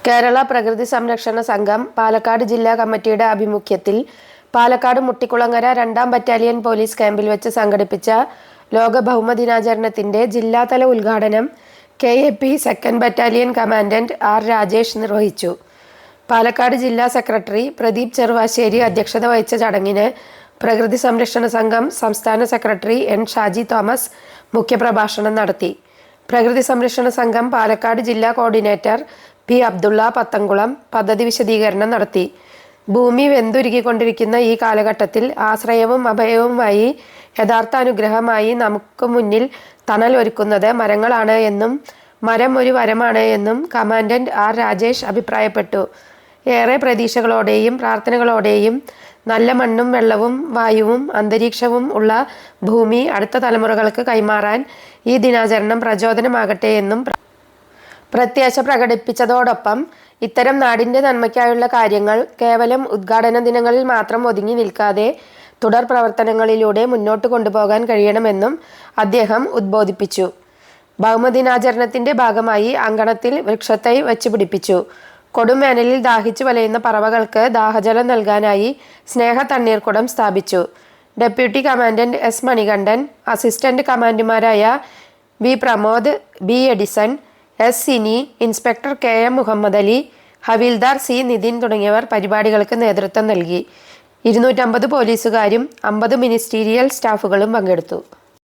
കേരള പ്രകൃതി സംരക്ഷണ സംഘം പാലക്കാട് ജില്ലാ കമ്മിറ്റിയുടെ ആഭിമുഖ്യത്തിൽ പാലക്കാട് മുട്ടിക്കുളങ്ങര 2ാം ബറ്റാലിയൻ പോലീസ് ക്യാമ്പിൽ വെച്ച് സംഘടിപ്പിച്ച ലോക ഭൗമദിനാചരണത്തിന്റെ ജില്ലാതല ഉദ്ഘാടനം KAP 2nd battalion commandant R Rajesh നിർവഹിച്ചു. പാലക്കാട് ജില്ലാ സെക്രട്ടറി പ്രദീപ് ചെറുവാശ്ശേരി അധ്യക്ഷത വഹിച്ച ചടങ്ങിന് പ്രകൃതി സംരക്ഷണ സംഘം സംസ്ഥാന സെക്രട്ടറി N ഷാജി തോമസ് മുഖ്യപ്രഭാഷണം നടത്തി. പ്രകൃതി സംരക്ഷണ സംഘം പാലക്കാട് ജില്ലാ കോർഡിനേറ്റർ P അബ്ദുള്ള പത്തംകുളം പദ്ധതി വിശദീകരണം നടത്തി. ഭൂമി വെന്തുരുകിക്കൊണ്ടിരിക്കുന്ന ഈ കാലഘട്ടത്തിൽ ആശ്രയവും അഭയവുമായി യഥാർത്ഥ അനുഗ്രഹമായി നമുക്ക് മുന്നിൽ തണൽ ഒരുക്കുന്നത് മരങ്ങളാണ് എന്നും മരം ഒരു വരമാണ് എന്നും കമാൻഡന്റ് R രാജേഷ് അഭിപ്രായപ്പെട്ടു. ഏറെ പ്രതീക്ഷകളോടെയും പ്രാർത്ഥനകളോടെയും നല്ല മണ്ണും വെള്ളവും വായുവും അന്തരീക്ഷവും ഉള്ള ഭൂമി അടുത്ത തലമുറകൾക്ക് കൈമാറാൻ ഈ ദിനാചരണം പ്രചോദനമാകട്ടെ എന്നും പ്രത്യാശ പ്രകടിപ്പിച്ചതോടൊപ്പം ഇത്തരം നാടിൻ്റെ നന്മയ്ക്കായുള്ള കാര്യങ്ങൾ കേവലം ഉദ്ഘാടന ദിനങ്ങളിൽ മാത്രം ഒതുങ്ങി നിൽക്കാതെ തുടർ പ്രവർത്തനങ്ങളിലൂടെ മുന്നോട്ട് കൊണ്ടുപോകാൻ കഴിയണമെന്നും അദ്ദേഹം ഉദ്ബോധിപ്പിച്ചു. ഭൗമദിനാചരണത്തിന്റെ ഭാഗമായി അങ്കണത്തിൽ വൃക്ഷത്തൈ വച്ചുപിടിപ്പിച്ചു. കൊടുംവേനലിൽ ദാഹിച്ചു വലയുന്ന പറവകൾക്ക് ദാഹജലം നൽകാനായി സ്നേഹ തണ്ണീർക്കുടം സ്ഥാപിച്ചു. Deputy commandant S Manikandan, assistant കമാൻഡർമാരായ V Pramod, B Edison, S Sini, inspector KM Muhammad Ali, havildar C Nithin തുടങ്ങിയവർ പരിപാടികൾക്ക് നേതൃത്വം നൽകി. 250 പോലീസുകാരും 50 മിനിസ്റ്റീരിയൽ സ്റ്റാഫുകളും പങ്കെടുത്തു.